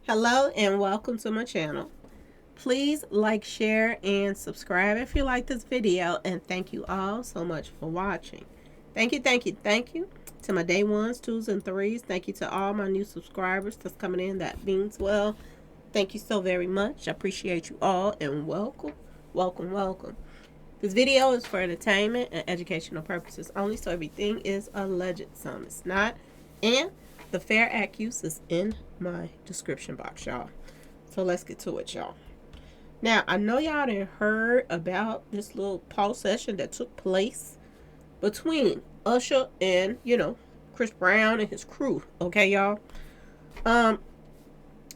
Hello and welcome to my channel. Please like, share, and subscribe if you like this video, and thank you all so much for watching. Thank you to my day ones, twos, and threes. Thank you to all my new subscribers that's coming in. That means well. Thank you so very much. I appreciate you all, and welcome. This video is for entertainment and educational purposes only, so everything is alleged. Some it's not. And the fair act use is in my description box, y'all. So let's get to it, y'all. Now, I know y'all done heard about this little pause session that took place between Usher and, Chris Brown and his crew. Okay, y'all? Um,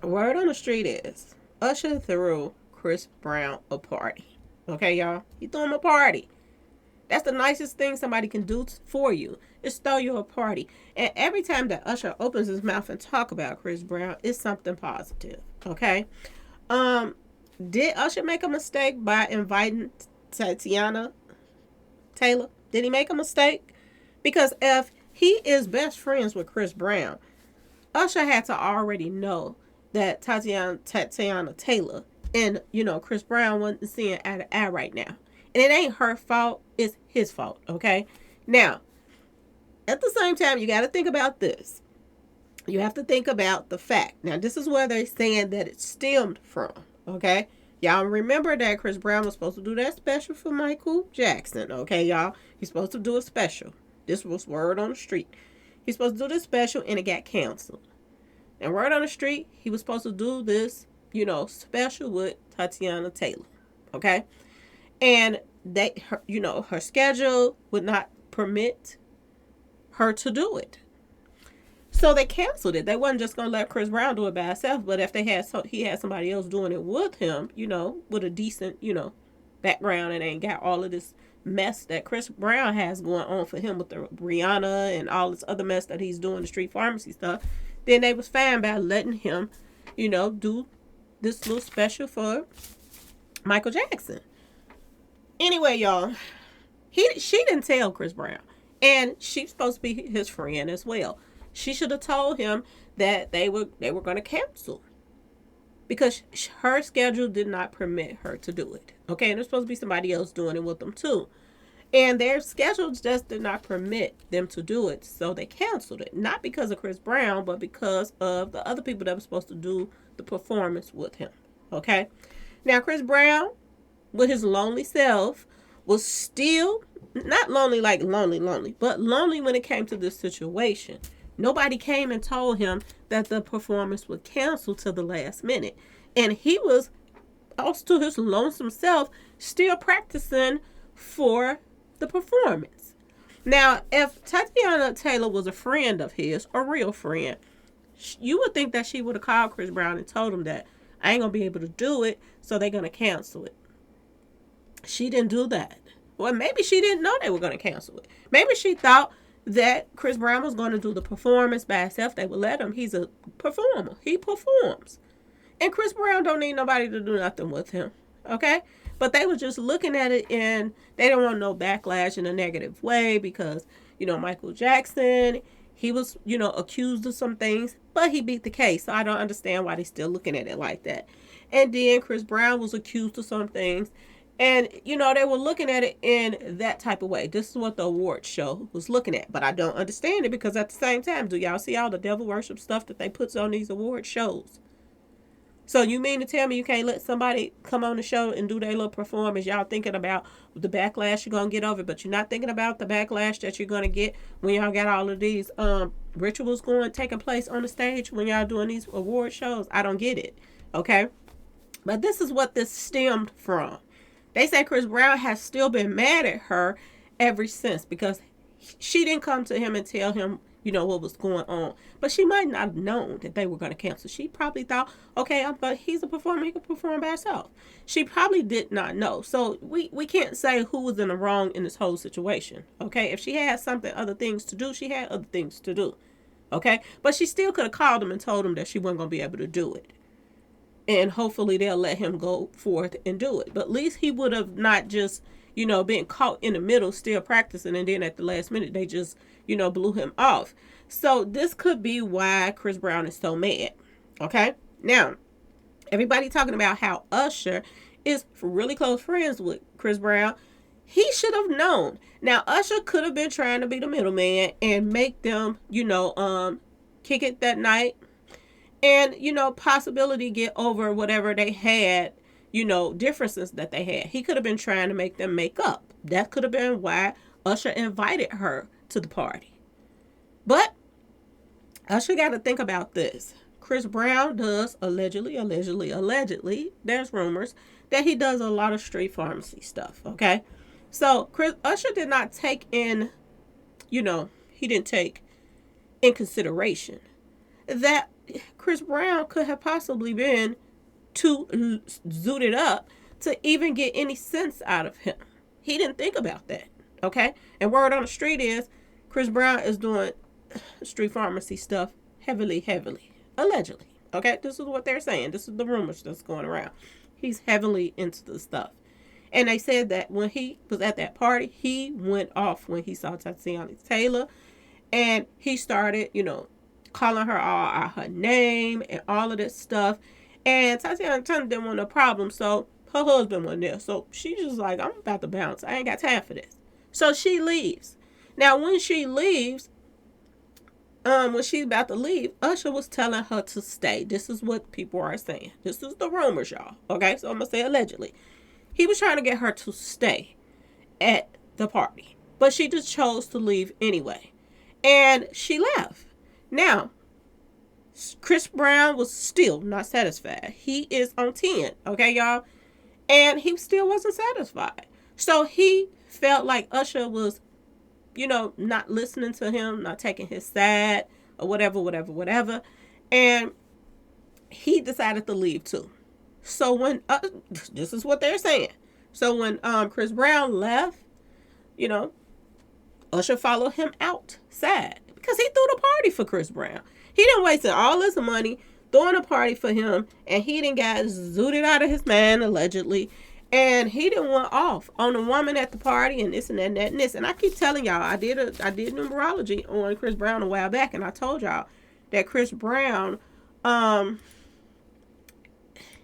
Word on the street is Usher threw Chris Brown a party. Okay, y'all? He threw him a party. That's the nicest thing somebody can do for you, is throw you a party. And every time that Usher opens his mouth and talk about Chris Brown, it's something positive. Okay? Did Usher make a mistake by inviting Teyana Taylor? Did he make a mistake? Because if he is best friends with Chris Brown, Usher had to already know that Teyana Taylor and, Chris Brown wasn't seeing eye to eye right now. And it ain't her fault, it's his fault, okay? Now, at the same time, you got to think about this. You have to think about the fact. Now, this is where they're saying that it stemmed from, okay? Y'all remember that Chris Brown was supposed to do that special for Michael Jackson, okay, y'all? He's supposed to do a special. This was word on the street. He's supposed to do this special, and it got canceled. And word on the street, he was supposed to do this, special with Teyana Taylor, okay? And her schedule would not permit her to do it. So they canceled it. They wasn't just gonna let Chris Brown do it by himself, but if he had somebody else doing it with him, with a decent, background, and ain't got all of this mess that Chris Brown has going on for him with the Rihanna and all this other mess that he's doing, the street pharmacy stuff, then they was fine by letting him, do this little special for Michael Jackson. Anyway, y'all, she didn't tell Chris Brown, and she's supposed to be his friend as well. She should have told him that they were going to cancel, because her schedule did not permit her to do it. Okay, and there's supposed to be somebody else doing it with them too, and their schedules just did not permit them to do it, so they canceled it. Not because of Chris Brown, but because of the other people that were supposed to do the performance with him. Okay, now Chris Brown, with his lonely self, was still not lonely like lonely, but lonely when it came to this situation. Nobody came and told him that the performance would cancel to the last minute. And he was also to his lonesome self still practicing for the performance. Now, if Teyana Taylor was a friend of his, a real friend, you would think that she would have called Chris Brown and told him that I ain't going to be able to do it, so they're going to cancel it. She didn't do that. Well, maybe she didn't know they were going to cancel it. Maybe she thought that Chris Brown was going to do the performance by himself. They would let him. He's a performer. He performs. And Chris Brown don't need nobody to do nothing with him. Okay? But they were just looking at it, and they didn't want no backlash in a negative way because, Michael Jackson, he was, accused of some things, but he beat the case. So I don't understand why they're still looking at it like that. And then Chris Brown was accused of some things. And, they were looking at it in that type of way. This is what the award show was looking at. But I don't understand it, because at the same time, do y'all see all the devil worship stuff that they put on these award shows? So you mean to tell me you can't let somebody come on the show and do their little performance? Y'all thinking about the backlash you're going to get over, but you're not thinking about the backlash that you're going to get when y'all got all of these rituals taking place on the stage when y'all doing these award shows? I don't get it. Okay? But this is what this stemmed from. They say Chris Brown has still been mad at her ever since, because she didn't come to him and tell him, what was going on. But she might not have known that they were going to cancel. She probably thought, okay, but he's a performer. He can perform by himself. She probably did not know. So we can't say who was in the wrong in this whole situation. Okay, if she had other things to do, she had other things to do. Okay, but she still could have called him and told him that she wasn't going to be able to do it. And hopefully they'll let him go forth and do it. But at least he would have not just, been caught in the middle still practicing, and then at the last minute they just, blew him off. So this could be why Chris Brown is so mad. Okay? Now, everybody talking about how Usher is really close friends with Chris Brown. He should have known. Now, Usher could have been trying to be the middleman and make them, kick it that night, and possibility get over whatever they had, differences that they had. He could have been trying to make them make up. That could have been why Usher invited her to the party. But Usher got to think about this. Chris Brown does allegedly, there's rumors that he does a lot of street pharmacy stuff, okay? So Usher did not take in, he didn't take in consideration that Chris Brown could have possibly been too zooted up to even get any sense out of him. He didn't think about that, okay? And word on the street is Chris Brown is doing street pharmacy stuff heavily, allegedly, okay? This is what they're saying. This is the rumors that's going around. He's heavily into the stuff. And they said that when he was at that party, he went off when he saw Teyana Taylor. And he started, calling her all out her name and all of this stuff. And Teyana Taylor didn't want no problem. So her husband wasn't there. So she's just like, I'm about to bounce. I ain't got time for this. So she leaves. Now, when she leaves, when she's about to leave, Usher was telling her to stay. This is what people are saying. This is the rumors, y'all. Okay, so I'm going to say allegedly. He was trying to get her to stay at the party. But she just chose to leave anyway. And she left. Now, Chris Brown was still not satisfied. He is on 10, okay, y'all? And he still wasn't satisfied. So he felt like Usher was, not listening to him, not taking his side, or whatever. And he decided to leave too. So when, this is what they're saying. So when Chris Brown left, Usher followed him outside because he threw the party for Chris Brown. He didn't waste all this money throwing a party for him, and he didn't got zooted out of his mind, allegedly. And he didn't went off on a woman at the party and this and that and that and this. And I keep telling y'all, I did numerology on Chris Brown a while back, and I told y'all that Chris Brown,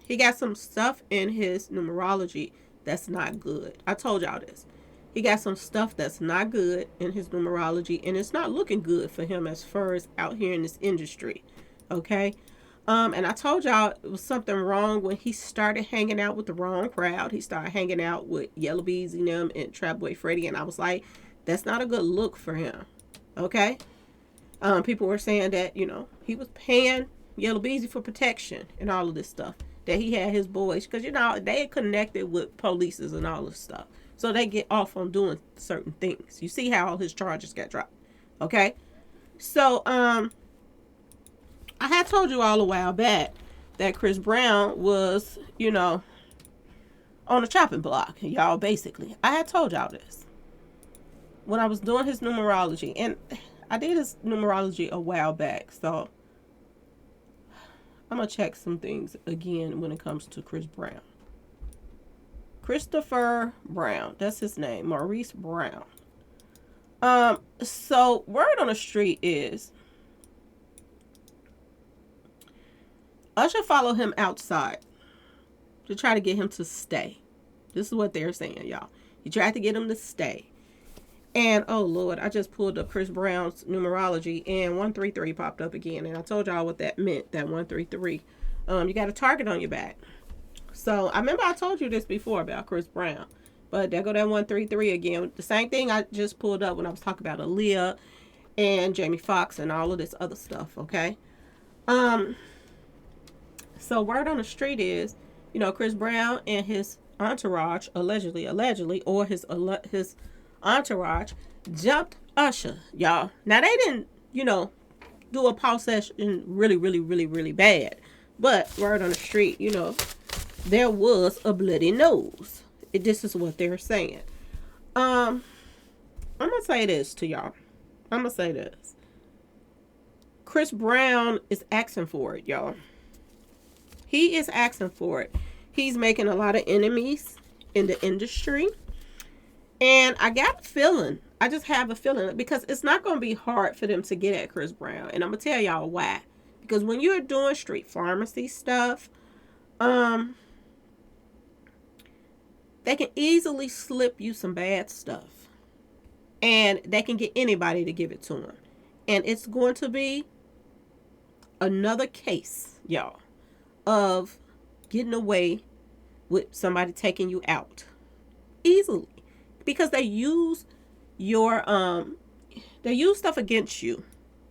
he got some stuff in his numerology that's not good. I told y'all this. He got some stuff that's not good in his numerology, and it's not looking good for him as far as out here in this industry. Okay? And I told y'all it was something wrong when he started hanging out with the wrong crowd. He started hanging out with Yellow Bees and them and Trap Boy Freddy, and I was like, that's not a good look for him. Okay? People were saying that, he was paying Yellow Beezy for protection and all of this stuff. That he had his boys, because they had connected with polices and all this stuff, so they get off on doing certain things. You see how all his charges got dropped, okay? So I had told you all a while back that Chris Brown was, on a chopping block, y'all. Basically, I had told y'all this when I was doing his numerology, and I did his numerology a while back, so I'm going to check some things again when it comes to Chris Brown. Christopher Brown. That's his name. Maurice Brown. So word on the street is Usher followed him outside to try to get him to stay. This is what they're saying, y'all. He tried to get him to stay. And, oh, Lord, I just pulled up Chris Brown's numerology, and 133 popped up again. And I told y'all what that meant, that 133. You got a target on your back. So, I remember I told you this before about Chris Brown. But there go that 133 again. The same thing I just pulled up when I was talking about Aaliyah and Jamie Foxx and all of this other stuff, okay? So, word on the street is, Chris Brown and his entourage, allegedly, or his entourage jumped Usher, y'all. Now, they didn't, do a pause session really bad. But word on the street, there was a bloody nose. This is what they're saying. I'm going to say this to y'all. I'm going to say this. Chris Brown is asking for it, y'all. He is asking for it. He's making a lot of enemies in the industry. And I got a feeling, I just have a feeling, because it's not going to be hard for them to get at Chris Brown. And I'm going to tell y'all why. Because when you're doing street pharmacy stuff, they can easily slip you some bad stuff. And they can get anybody to give it to them. And it's going to be another case, y'all, of getting away with somebody taking you out easily. Because they use your they use stuff against you.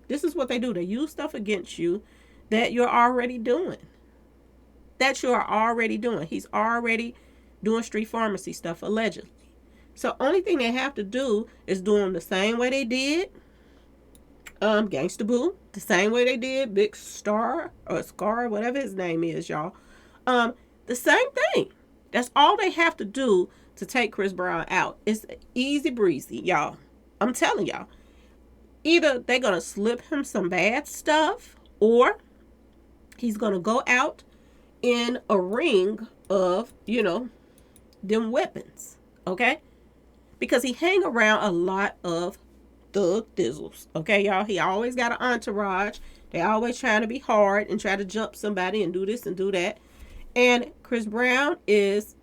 This is what they do. They use stuff against you that you're already doing. He's already doing street pharmacy stuff, allegedly. So only thing they have to do is do them the same way they did Gangsta Boo, the same way they did Big Star or Scar, whatever his name is, y'all. The same thing. That's all they have to do to take Chris Brown out. It's easy breezy, y'all. I'm telling y'all. Either they're going to slip him some bad stuff, or he's going to go out in a ring of, them weapons. Okay? Because he hang around a lot of thug dizzles. Okay, y'all? He always got an entourage. They always trying to be hard and try to jump somebody and do this and do that. And Chris Brown is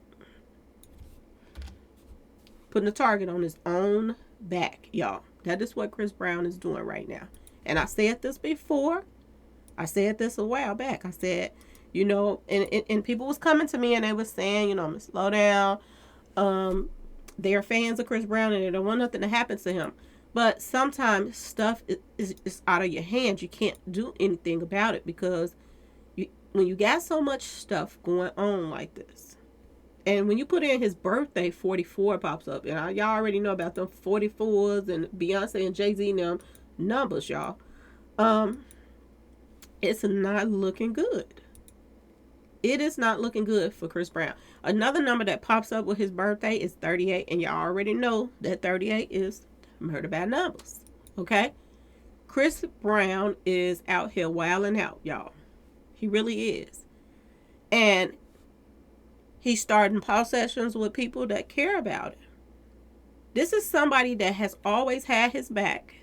putting a target on his own back, y'all. That is what Chris Brown is doing right now. And I said this before. I said this a while back. I said, and people was coming to me and they was saying, I'm going to slow down. They're fans of Chris Brown and they don't want nothing to happen to him. But sometimes stuff is out of your hands. You can't do anything about it because when you got so much stuff going on like this, and when you put in his birthday, 44 pops up. And y'all already know about them 44s and Beyonce and Jay-Z and them numbers, y'all. It's not looking good. It is not looking good for Chris Brown. Another number that pops up with his birthday is 38. And y'all already know that 38 is murder by numbers. Okay? Chris Brown is out here wilding out, y'all. He really is. And he's starting pause sessions with people that care about it. This is somebody that has always had his back.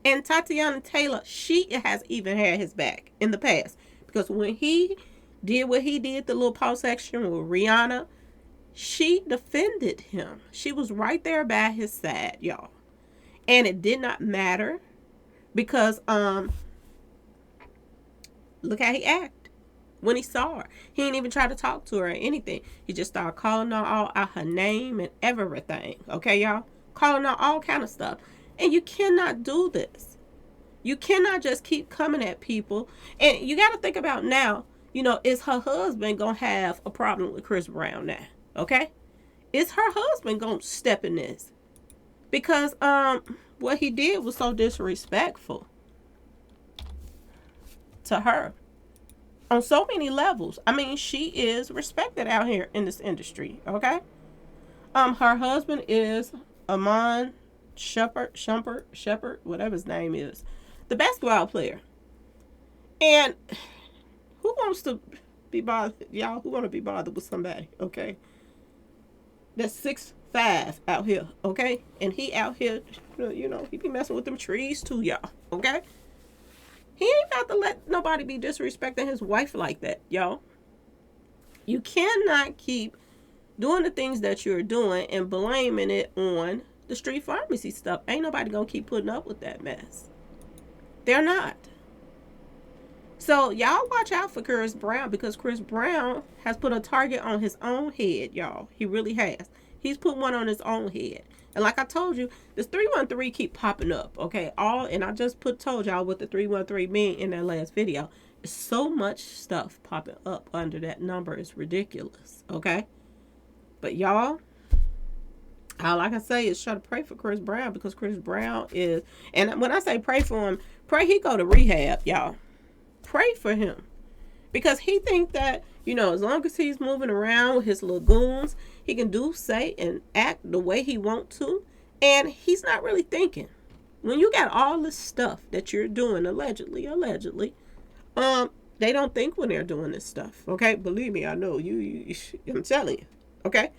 And Teyana Taylor, she has even had his back in the past. Because when he did what he did, the little pause section with Rihanna, she defended him. She was right there by his side, y'all. And it did not matter. Because, look how he acted when he saw her. He didn't even try to talk to her or anything. He just started calling her all out her name and everything. Okay, y'all? Calling her all kind of stuff. And you cannot do this. You cannot just keep coming at people. And you got to think about now, is her husband going to have a problem with Chris Brown now? Okay? Is her husband going to step in this? Because what he did was so disrespectful to her. On so many levels. I mean, she is respected out here in this industry, okay? Her husband is Amon Shepard, whatever his name is, the basketball player. And who wants to be bothered, y'all? Who want to be bothered with somebody, okay? That's 6'5" out here, okay? And he out here, he be messing with them trees too, y'all, okay? He ain't about to let nobody be disrespecting his wife like that, y'all. You cannot keep doing the things that you're doing and blaming it on the street pharmacy stuff. Ain't nobody gonna keep putting up with that mess. They're not. So y'all watch out for Chris Brown, because Chris Brown has put a target on his own head, y'all. He really has. He's put one on his own head. And like I told you, this 313 keep popping up, okay? And I just told y'all what the 313 mean in that last video. There's so much stuff popping up under that number. It's ridiculous, okay? But y'all, all I can say is try to pray for Chris Brown, because Chris Brown is, and when I say pray for him, pray he go to rehab, y'all. Pray for him. Because he think that, as long as he's moving around with his little goons, he can do, say, and act the way he want to. And he's not really thinking. When you got all this stuff that you're doing, allegedly, they don't think when they're doing this stuff. Okay? Believe me, I know. I'm telling you. Okay?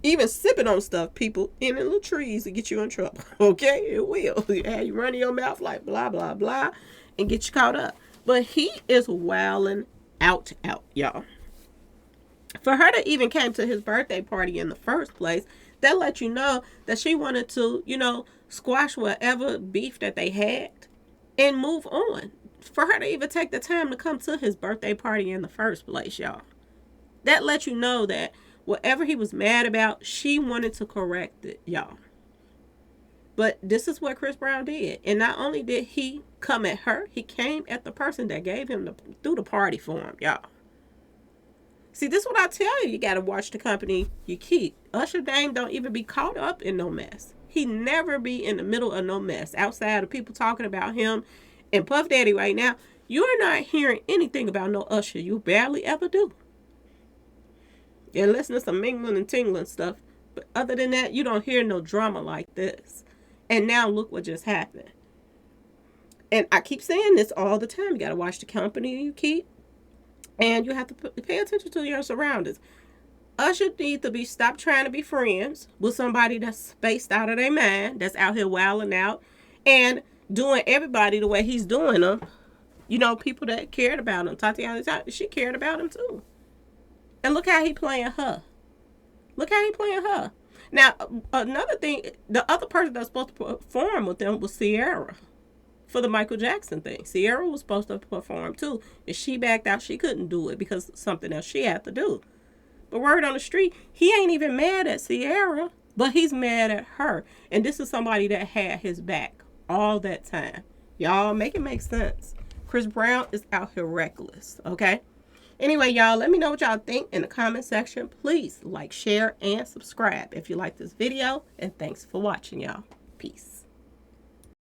Even sipping on stuff, people, in the little trees to get you in trouble. Okay? It will. You run your mouth like blah, blah, blah, and get you caught up. But he is wilding out, y'all. For her to even came to his birthday party in the first place, that let you know that she wanted to, squash whatever beef that they had and move on. For her to even take the time to come to his birthday party in the first place, y'all. That let you know that whatever he was mad about, she wanted to correct it, y'all. But this is what Chris Brown did. And not only did he come at her, he came at the person that gave him threw the party for him, y'all. See, this is what I tell you. You got to watch the company you keep. Usher Dame don't even be caught up in no mess. He never be in the middle of no mess. Outside of people talking about him and Puff Daddy right now, you're not hearing anything about no Usher. You barely ever do. You're listening to some mingling and tingling stuff. But other than that, you don't hear no drama like this. And now look what just happened. And I keep saying this all the time. You got to watch the company you keep. And you have to pay attention to your surroundings. Usher needs to stop trying to be friends with somebody that's spaced out of their mind, that's out here wilding out, and doing everybody the way he's doing them. People that cared about him. Teyana Taylor, she cared about him too. And look how he playing her. Now, another thing, the other person that's supposed to perform with them was Ciara. For the Michael Jackson thing. Ciara was supposed to perform too. And she backed out. She couldn't do it because of something else she had to do. But word on the street, he ain't even mad at Ciara, but he's mad at her. And this is somebody that had his back all that time. Y'all, make it make sense. Chris Brown is out here reckless, okay? Anyway, y'all, let me know what y'all think in the comment section. Please like, share, and subscribe if you like this video. And thanks for watching, y'all. Peace.